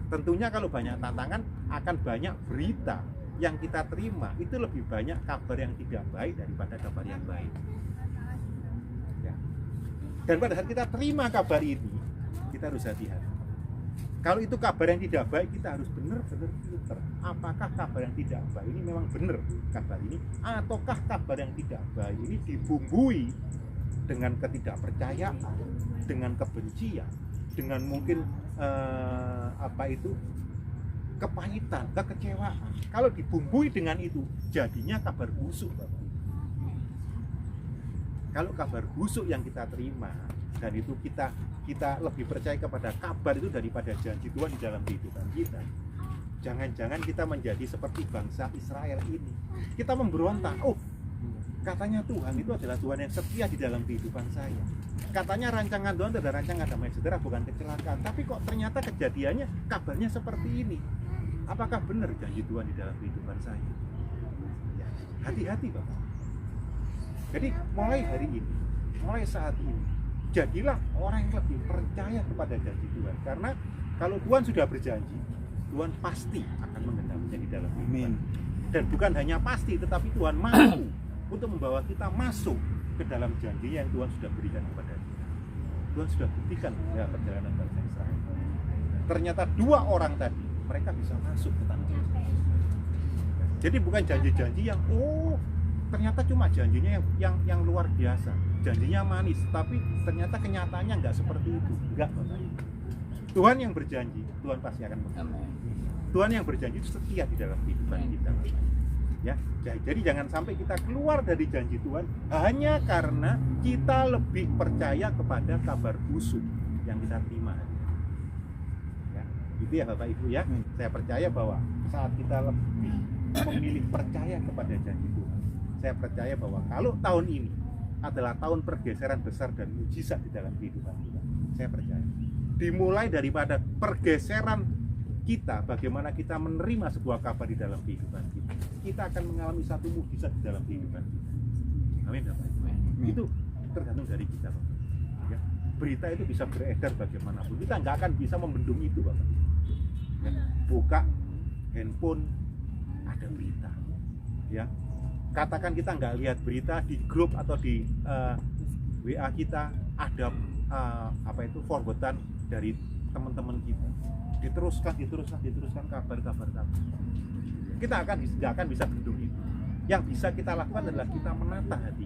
Tentunya kalau banyak tantangan akan banyak berita yang kita terima, itu lebih banyak kabar yang tidak baik daripada kabar yang baik. Ya. Dan pada saat kita terima kabar ini, kita harus hati-hati. Kalau itu kabar yang tidak baik, kita harus benar-benar filter. Apakah kabar yang tidak baik ini memang benar kabar ini, ataukah kabar yang tidak baik ini dibumbui dengan ketidakpercayaan, dengan kebencian, dengan mungkin kepahitan, kekecewaan. Kalau dibumbui dengan itu, jadinya kabar busuk, Bapak. Kalau kabar busuk yang kita terima, dan itu kita lebih percaya kepada kabar itu daripada janji Tuhan di dalam kehidupan kita, jangan-jangan kita menjadi seperti bangsa Israel ini. Kita memberontak, katanya Tuhan itu adalah Tuhan yang setia di dalam kehidupan saya. Katanya rancangan Tuhan adalah rancangan damai sejahtera, bukan kecelakaan. Tapi kok ternyata kejadiannya, kabarnya seperti ini. Apakah benar janji Tuhan di dalam kehidupan saya? Ya, hati-hati Bapak. Jadi mulai hari ini, mulai saat ini, jadilah orang yang lebih percaya kepada janji Tuhan. Karena kalau Tuhan sudah berjanji, Tuhan pasti akan menggenapinya di dalam kehidupan. Dan bukan hanya pasti, tetapi Tuhan mampu untuk membawa kita masuk ke dalam janji yang Tuhan sudah berikan kepada kita. Tuhan sudah buktikan ya perjalanan bangsa Israel. Ternyata 2 orang tadi, mereka bisa masuk ke tanah itu. Jadi bukan janji-janji yang ternyata cuma janjinya yang luar biasa, janjinya manis, tapi ternyata kenyataannya nggak seperti itu. Enggak, Bapak. Tuhan yang berjanji, Tuhan pasti akan menggenapi. Tuhan yang berjanji itu setia di dalam kehidupan kita. Ya, jadi jangan sampai kita keluar dari janji Tuhan hanya karena kita lebih percaya kepada kabar busuk yang kita terima. Ya, itu ya Bapak Ibu ya. Saya percaya bahwa saat kita lebih memilih percaya kepada janji Tuhan, saya percaya bahwa kalau tahun ini adalah tahun pergeseran besar dan mujizat di dalam kehidupan kita. Saya percaya. Dimulai daripada pergeseran kita, bagaimana kita menerima sebuah kabar di dalam kehidupan kita. Kita akan mengalami satu mujizat di dalam kehidupan kita. Amin, Bapak. Itu tergantung dari kita, Bapak. Ya. Berita itu bisa beredar bagaimanapun. Kita nggak akan bisa membendung itu, Bapak. Ya. Buka handphone, ada berita. Ya. Katakan kita nggak lihat berita di grup atau di WA kita, ada forwardan dari teman-teman kita. Diteruskan kabar-kabar kami. Kita nggak akan bisa bendung itu. Yang bisa kita lakukan adalah kita menata hati,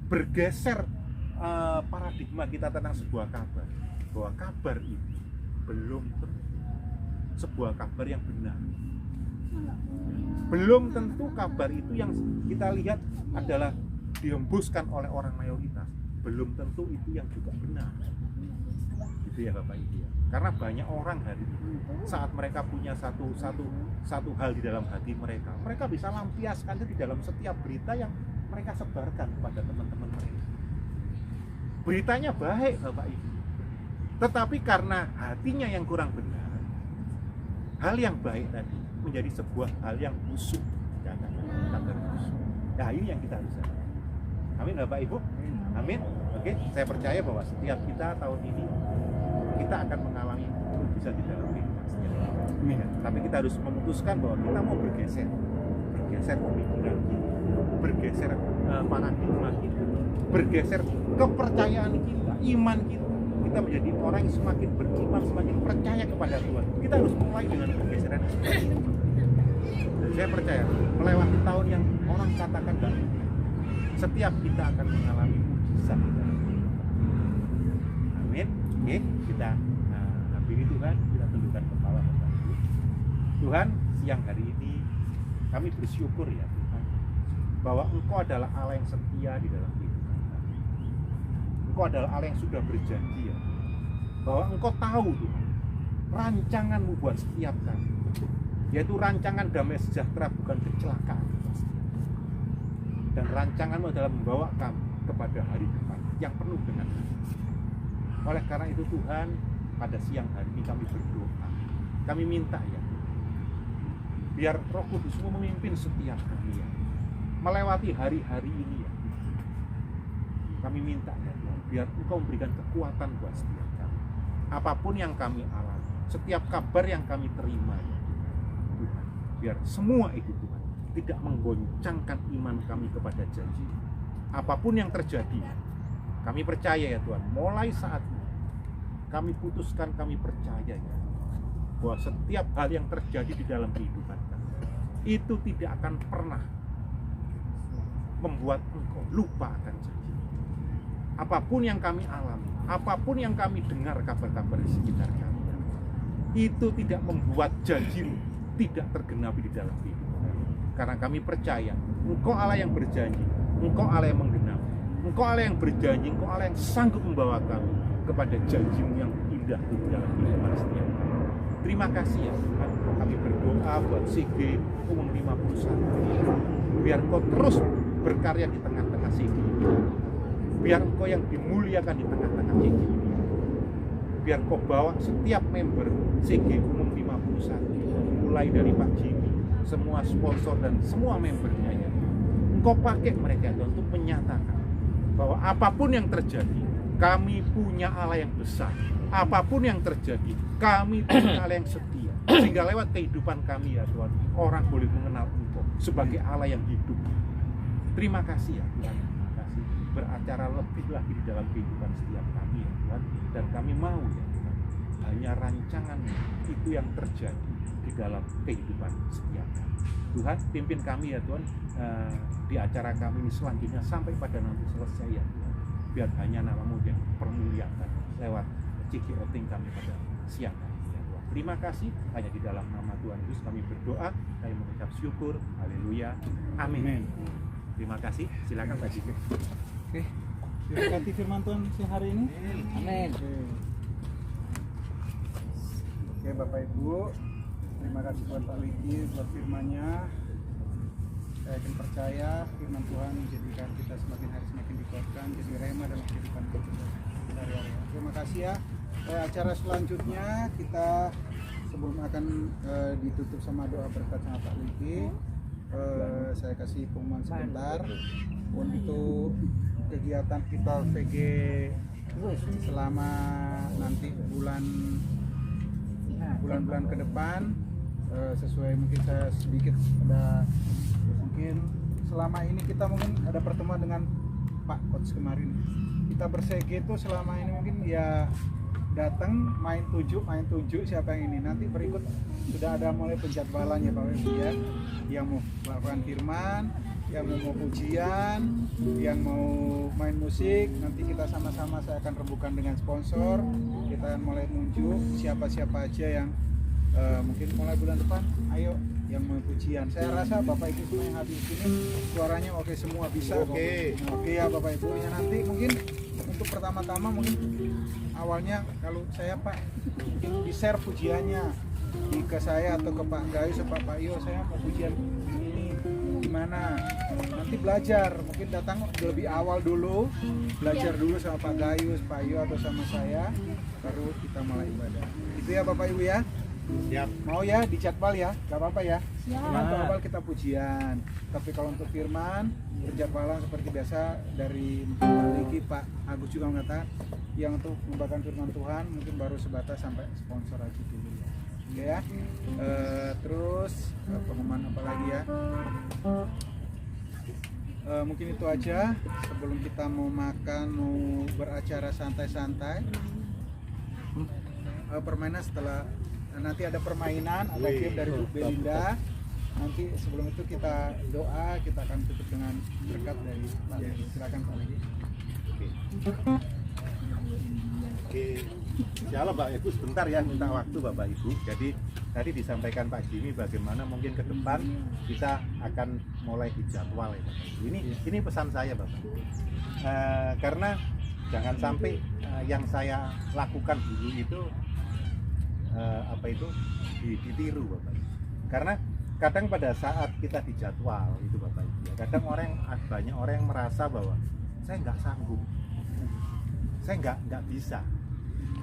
bergeser paradigma kita tentang sebuah kabar, bahwa kabar itu belum tentu sebuah kabar yang benar. Belum tentu kabar itu yang kita lihat adalah dihembuskan oleh orang mayoritas. Belum tentu itu yang juga benar. Gitu ya Bapak Ibu ya. Karena banyak orang hari ini saat mereka punya satu hal di dalam hati mereka, mereka bisa lampiaskan itu di dalam setiap berita yang mereka sebarkan kepada teman-teman mereka. Beritanya baik Bapak Ibu, tetapi karena hatinya yang kurang benar, hal yang baik tadi menjadi sebuah hal yang busuk, kabar busuk. Nah ini yang kita harus sadar. Amin Bapak Ibu. Amin. Oke, saya percaya bahwa setiap kita tahun ini kita akan mengalami mujizat di dalam kehidupan setiap kita. Ya, tapi kita harus memutuskan bahwa kita mau bergeser pemikiran kita, bergeser paradigma kita, bergeser kepercayaan kita, iman kita. Kita menjadi orang yang semakin beriman, semakin percaya kepada Tuhan. Kita harus mulai dengan pergeseran seperti itu. Dan saya percaya melewati tahun yang orang katakan baru, setiap kita akan mengalami mujizat di dalam kehidupan. Amin. Oke, kita hampiri Tuhan, kita tundukkan kepala Bapak Ibu. Tuhan, siang hari ini kami bersyukur ya Tuhan, bahwa Engkau adalah Allah yang setia di dalam kehidupan kami. Engkau adalah Allah yang sudah berjanji ya, bahwa Engkau tahu Tuhan rancangan-Mu buat setiap kami, yaitu rancangan damai sejahtera, bukan kecelakaan. Dan rancangan-Mu adalah membawa kami kepada hari depan yang penuh dengan kasih. Oleh karena itu Tuhan, pada siang hari ini kami berdoa, kami minta ya, biar Roh Kudus-Mu memimpin setiap kami ya, melewati hari-hari ini ya. Kami minta ya Tuhan, biar Engkau memberikan kekuatan buat setiap kami. Apapun yang kami alami, setiap kabar yang kami terima ya Tuhan, biar semua itu Tuhan tidak menggoncangkan iman kami kepada janji. Apapun yang terjadi, kami percaya ya Tuhan, mulai saat ini kami putuskan, kami percaya ya, bahwa setiap hal yang terjadi di dalam kehidupan kami itu tidak akan pernah membuat Engkau lupa akan janji. Apapun yang kami alami, apapun yang kami dengar kabar-kabar di sekitar kami, itu tidak membuat janji tidak tergenapi di dalam kehidupan kami. Karena kami percaya Engkau Allah yang berjanji, Engkau Allah yang menggenapi, Engkau Allah yang berjanji, Engkau Allah yang sanggup membawa kami kepada janji-Mu yang indah di dalam kehidupan setiap kami. Terima kasih ya Tuhan, kami berdoa buat SIG umum 51, biar Engkau terus berkarya di tengah-tengah SIG ini, biar Engkau yang dimuliakan di tengah-tengah SIG ini, biar Engkau bawa setiap member SIG umum 51, mulai dari Pak Jimmy, semua sponsor dan semua membernya ya, Engkau pakai mereka itu untuk menyatakan bahwa apapun yang terjadi, kami punya Allah yang besar. Apapun yang terjadi, kami punya Allah yang setia. Sehingga lewat kehidupan kami ya Tuhan, orang boleh mengenal Engkau sebagai Allah yang hidup. Terima kasih ya Tuhan, terima kasih. Beracara lebih lagi di dalam kehidupan setiap kami ya Tuhan. Dan kami mau ya Tuhan, hanya rancangan itu yang terjadi di dalam kehidupan setiap kami. Tuhan, pimpin kami ya Tuhan, di acara kami ini selanjutnya sampai pada nanti selesai ya Tuhan. Biar hanya nama-Mu yang permuliakan lewat ciki oting kami pada siang hari ya Tuhan. Terima kasih, hanya di dalam nama Tuhan Yesus kami berdoa, kami mengucap syukur, haleluya, amin. Terima kasih, silakan Pak Jiki. Oke, diberkati firman Tuhan siang hari ini. Amin. Oke Bapak Ibu, terima kasih buat Pak Wiki buat firman-Nya. Saya yakin percaya firman Tuhan menjadikan kita semakin hari semakin dikuatkan, jadi rema dalam kehidupan kita sehari-hari. Terima kasih ya. Acara selanjutnya kita sebelum akan ditutup sama doa berkat sama Pak Liki, saya kasih pengumuman sebentar untuk kegiatan kita VG selama nanti bulan-bulan ke depan. Sesuai mungkin saya sedikit ada mungkin selama ini kita mungkin ada pertemuan dengan Pak Coach kemarin. Kita bersege itu selama ini mungkin ya datang main tujuh siapa yang ini. Nanti berikut sudah ada mulai penjadwalannya Pak Wesi ya. Yang mau melakukan firman, yang mau pujian, yang mau main musik, nanti kita sama-sama saya akan rembukan dengan sponsor. Kita akan mulai nunjuk siapa-siapa aja yang mungkin mulai bulan depan, ayo yang mau pujian. Saya rasa Bapak Ibu semua yang hadir di sini suaranya oke semua, bisa oke ya Bapak Ibu. Ya nanti mungkin untuk pertama-tama mungkin awalnya kalau saya Pak mungkin di share pujiannya ke saya atau ke Pak Gayus atau Pak Iyo, saya mau pujian ini gimana. Nanti belajar, mungkin datang lebih awal dulu, belajar dulu sama Pak Gayus, Pak Iyo atau sama saya, baru kita mulai ibadah. Itu ya Bapak Ibu ya. Siap. Mau ya dijadwal ya, nggak apa-apa ya. Untuk awal kita pujian, tapi kalau untuk firman penjadwalan seperti biasa dari Pak Liki, Pak Agus juga mengatakan yang untuk membagikan firman Tuhan mungkin baru sebatas sampai sponsor aja dulu ya. Oke ya. Terus pengumuman apa lagi ya? Mungkin itu aja sebelum kita mau makan, mau beracara santai-santai. Permainan setelah nanti ada permainan, ada game dari Bu Belinda. Nanti sebelum itu kita doa, kita akan tutup dengan berkat dari Pak Liki. Silakan Pak Liki. Oke. Insyaallah Pak Ibu sebentar ya, minta waktu Bapak Ibu. Jadi tadi disampaikan Pak Jimmy bagaimana mungkin ke depan kita akan mulai dijadwal ya Bapak Ibu. Ini pesan saya Bapak Ibu. Karena jangan sampai yang saya lakukan dulu itu ditiru Bapak Ibu. Karena kadang pada saat kita dijadwal itu Bapak Ibu ya, kadang banyak orang yang merasa bahwa saya nggak sanggup, saya nggak bisa.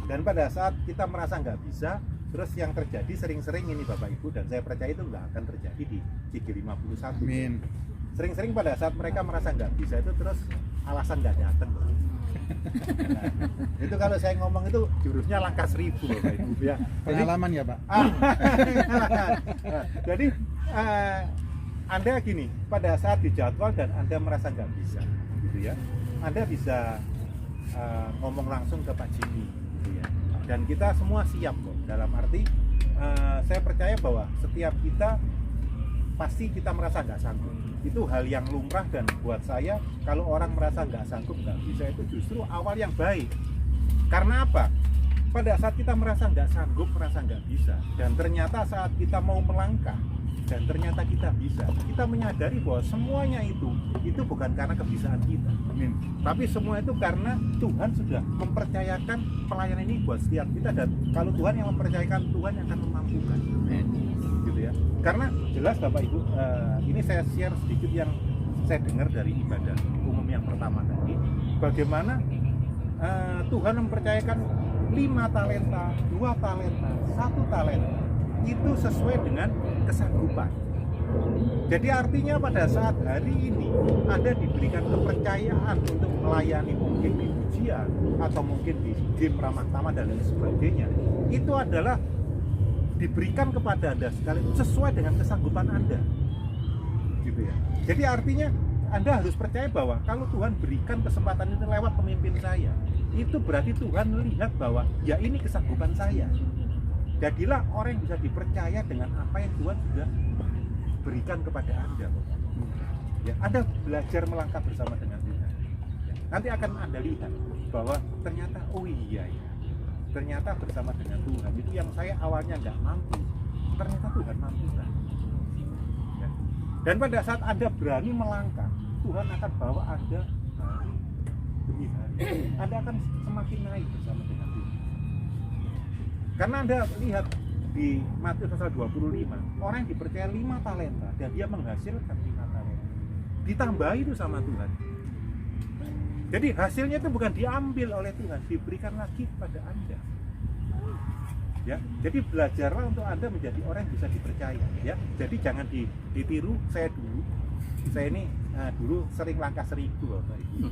Dan pada saat kita merasa nggak bisa, terus yang terjadi sering-sering ini Bapak Ibu, dan saya percaya itu nggak akan terjadi di CG51. Amin. Sering-sering pada saat mereka merasa nggak bisa itu terus alasan nggak datang. Nah, itu kalau saya ngomong itu jurusnya langkah 1000 Bapak Ibu ya. Pengalaman ya Pak. Jadi Anda gini, pada saat dijadwal dan Anda merasa nggak bisa, gitu ya, Anda bisa ngomong langsung ke Pak Jimmy, gitu ya. Dan kita semua siap kok. Dalam arti saya percaya bahwa setiap kita pasti kita merasa nggak sanggup. Itu hal yang lumrah, dan buat saya kalau orang merasa nggak sanggup, nggak bisa, itu justru awal yang baik. Karena apa? Pada saat kita merasa nggak sanggup, merasa nggak bisa, dan ternyata saat kita mau melangkah dan ternyata kita bisa, kita menyadari bahwa semuanya itu bukan karena kebisaan kita, tapi semua itu karena Tuhan sudah mempercayakan pelayanan ini buat setiap kita, dan kalau Tuhan yang mempercayakan, Tuhan yang akan memampukan. Gitu ya. Karena jelas Bapak Ibu, ini saya share sedikit yang saya dengar dari ibadah umum yang pertama tadi, bagaimana Tuhan mempercayakan 5 talenta, 2 talenta, 1 talenta itu sesuai dengan kesanggupan. Jadi artinya pada saat hari ini Anda diberikan kepercayaan untuk melayani mungkin di pujian atau mungkin di game ramah tamah dan lain sebagainya, itu adalah diberikan kepada Anda sekali sesuai dengan kesanggupan Anda, gitu ya. Jadi artinya Anda harus percaya bahwa kalau Tuhan berikan kesempatan itu lewat pemimpin saya, itu berarti Tuhan melihat bahwa ya ini kesanggupan saya. Jadilah orang yang bisa dipercaya dengan apa yang Tuhan sudah berikan kepada Anda. Ya, Anda belajar melangkah bersama dengan Tuhan. Ya, nanti akan Anda lihat bahwa ternyata oh iya ya, ternyata bersama dengan Tuhan itu yang saya awalnya nggak mampu, ternyata Tuhan mampukan. Ya. Dan pada saat Anda berani melangkah, Tuhan akan bawa Anda hari demi hari. Anda akan semakin naik bersama dengan Tuhan. Karena Anda lihat di Matius pasal 25, orang yang dipercaya 5 talenta dan dia menghasilkan 5 talenta. ditambahi itu sama Tuhan. Jadi hasilnya itu bukan diambil oleh Tuhan, diberikan lagi kepada Anda. Ya, jadi belajarlah untuk Anda menjadi orang yang bisa dipercaya. Ya, jadi jangan ditiru. Saya ini dulu sering langkah 1000, Bapak Ibu.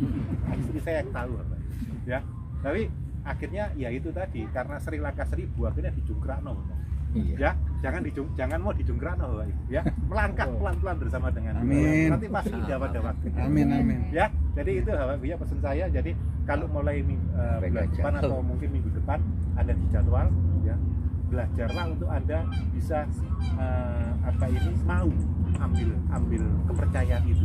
Istri saya yang tahu, Bapak. Ya, tapi akhirnya ya itu tadi, karena sering langkah 1000 akhirnya dijungkrakno. Ya, jangan mau dijungkrakno, Bapak Ibu. Ya, melangkah pelan-pelan bersama dengan Tuhan. Nanti pasti indah pada waktunya. Amin. Ya, jadi itu Bapak Ibu ya pesan saya. Jadi kalau mulai bulan depan atau mungkin minggu depan Anda dijadwal, ya belajarlah untuk Anda bisa mau ambil kepercayaan itu.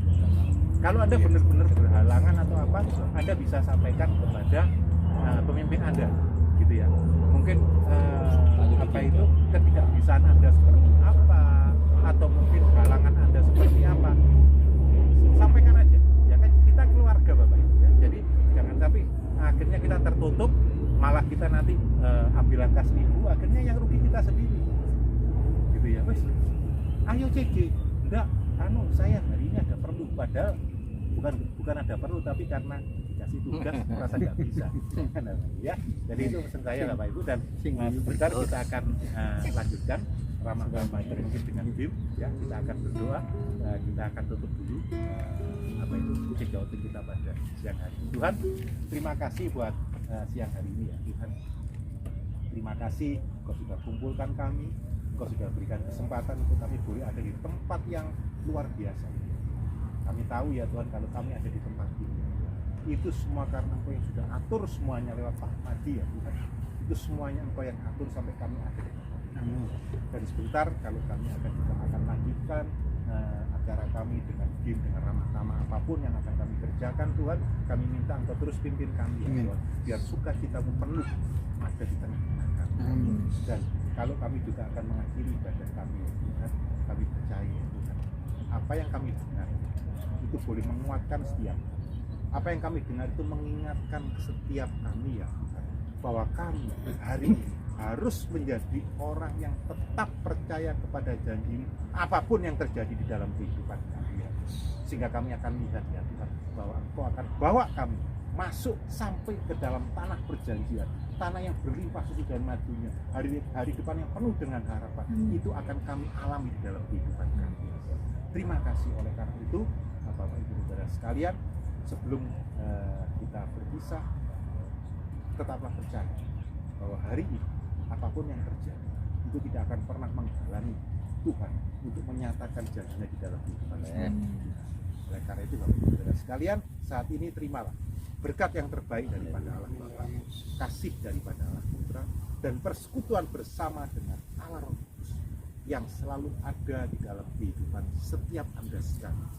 Kalau Anda benar-benar berhalangan atau apa, Anda bisa sampaikan kepada pemimpin Anda, gitu ya. Mungkin ketidakbisaan Anda seperti apa, atau mungkin halangan Anda seperti apa, sampaikan aja. Ya kan kita keluarga, Bapak. Ya. Jadi jangan sampai akhirnya kita tertutup, malah kita nanti ambil langkah 1000, akhirnya yang rugi kita sendiri. Gitu ya, wes. Ayo CG, enggak, saya hari ini ada perlu, padahal bukan ada perlu, tapi karena dikasih tugas merasa nggak bisa. Ya, jadi itu pesan saya Bapak Ibu, dan sebentar kita akan lanjutkan ramah-ramah itu mungkin dengan tim. Ya, kita akan berdoa, kita akan tutup dulu check-outing kita pada siang hari. Tuhan, terima kasih buat siang hari ini ya Tuhan. Terima kasih Engkau sudah kumpulkan kami, Engkau sudah berikan kesempatan untuk kami boleh ada di tempat yang luar biasa. Kami tahu ya Tuhan, kalau kami ada di tempat ini, itu semua karena Engkau yang sudah atur semuanya lewat Pak Madi ya Tuhan. Itu semuanya Engkau yang atur sampai kami ada di tempat ini. Dan sebentar kalau kami akan lanjutkan acara kami dengan game, dengan ramah-ramah apapun yang akan kami kerjakan Tuhan, kami minta Engkau terus pimpin kami ya Tuhan, biar sukacitamu penuh ada di tengah-tengah kami. Dan kalau kami juga akan mengakhiri ibadah kami ya Tuhan, kami percaya ya Tuhan, apa yang kami dengar itu boleh menguatkan setiap kami. Apa yang kami dengar itu mengingatkan setiap kami ya Tuhan, bahwa kami hari ini harus menjadi orang yang tetap percaya kepada janji apapun yang terjadi di dalam kehidupan kami ya. Sehingga kami akan lihat ya Tuhan, bahwa Engkau akan bawa kami masuk sampai ke dalam tanah perjanjian, tanah yang berlimpah susu dan madunya, hari depan yang penuh dengan harapan. Itu akan kami alami di dalam kehidupan kami. Terima kasih oleh karena itu Bapak Ibu Saudara sekalian, sebelum kita berpisah, tetaplah percaya bahwa hari ini apapun yang terjadi itu tidak akan pernah menghalangi Tuhan untuk menyatakan janjinya di dalam kehidupan kita. Oleh karena itu Bapak Ibu Saudara sekalian, saat ini terimalah berkat yang terbaik daripada Allah Bapa, kasih daripada Allah Putra, dan persekutuan bersama dengan Allah Roh Kudus yang selalu ada di dalam kehidupan setiap Anda sekalian.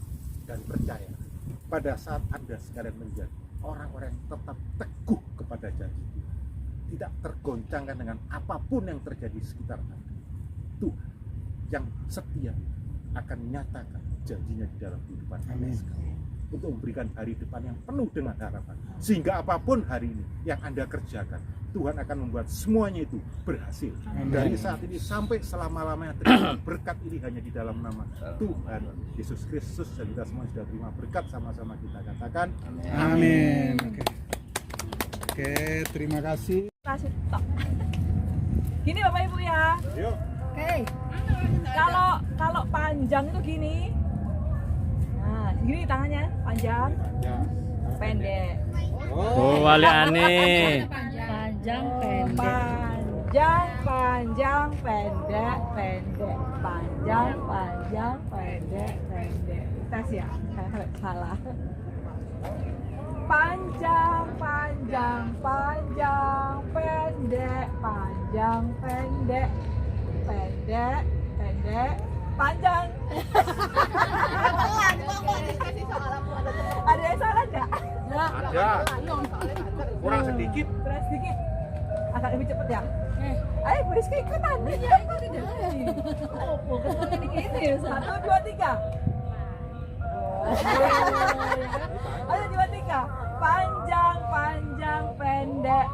Dan percaya, pada saat Anda sekalian menjadi orang-orang yang tetap teguh kepada janji Tuhan, tidak tergoncangkan dengan apapun yang terjadi di sekitar Anda, Tuhan yang setia akan menyatakan janjinya di dalam kehidupan Anda sekalian, untuk memberikan hari depan yang penuh dengan harapan, sehingga apapun hari ini yang Anda kerjakan, Tuhan akan membuat semuanya itu berhasil. Dari saat ini sampai selama-lamanya, terima berkat ini hanya di dalam nama Tuhan Yesus Kristus, dan kita semua sudah terima berkat, sama-sama kita katakan amin. Oke, terima kasih. Gini Bapak Ibu ya. Yuk. Oke. Kalau panjang itu gini. Nah, gini tangannya, panjang, pendek. Oh, wali aneh. Panjang pendek. Panjang, pendek, panjang, pendek. Tes ya, salah. Panjang, pendek, panjang. Ada yang salah nggak? Ada. Kurang sedikit. Agak lebih cepat ya. Ayo Rizky ikutan. Iya, itu tidak. Oh, ini ya. 1, 2, 3. Ayo 2, 3. Panjang, pendek.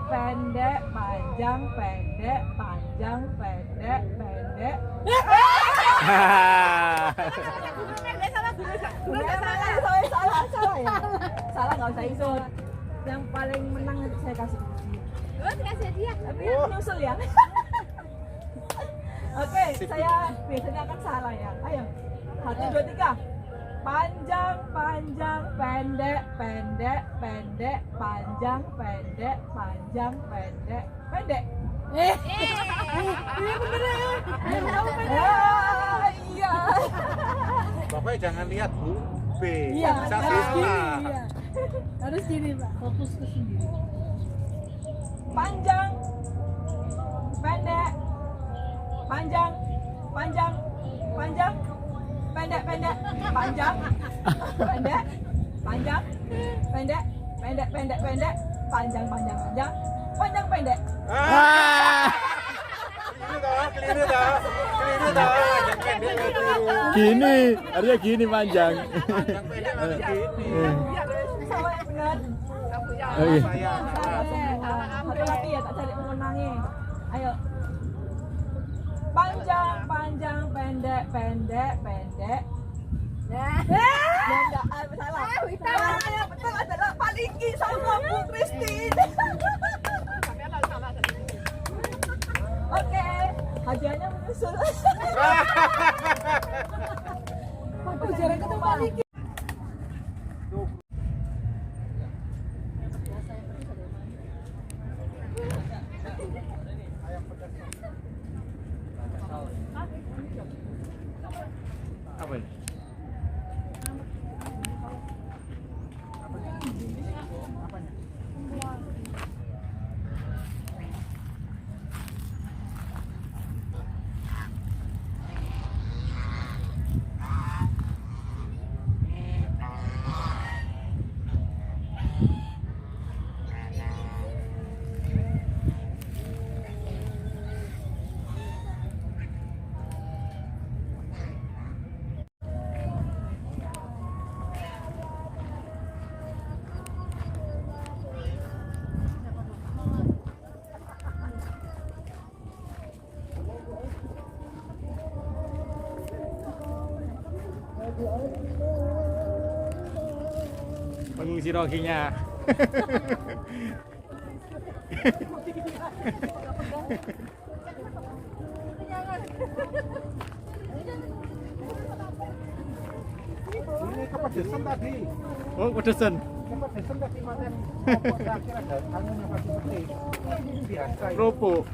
Salah. nggak usah ikut. Yang paling menang nanti saya kasih. Kasih hadiah. Tapi nyusul ya. Oke, saya biasanya akan salah ya. Ayo, 1, 2, 3. Panjang, panjang, pendek, pendek, pendek, panjang, pendek, panjang, pendek, pendek. Iya bener ya. Iya. Bapak jangan lihat Bu B. Iya, Bisa harus gini. salah. Iya. Harus gini, Pak. Fokus ke sini. Panjang, pendek, panjang, panjang, panjang, pendek, pendek, panjang, pendek, panjang, pendek, pendek, pendek, pendek, panjang, panjang, panjang, panjang, pendek. Keliru toh. Panjang pendek nggak keliru. Gini, harusnya gini panjang. Panjang pendek harus gini. Sama yang benar. Oh, iya. Saya. Satu lagi ya, tak cari pemenangnya. Ayo. Panjang, panjang, pendek, pendek, pendek. Enggak, salah. Yang betul adalah Palingki sama Bu Christine. Oke, hadiahnya menyusul. Aku jarang ketemu Palingki. Apa ini? Pengungsi Rohingya. Ini kepedesan tadi. Oh, pedesan. Kepedesan tadi makan rokok terakhir ada anunya pasti putih. Ini biasa. Ini. Kerupuk.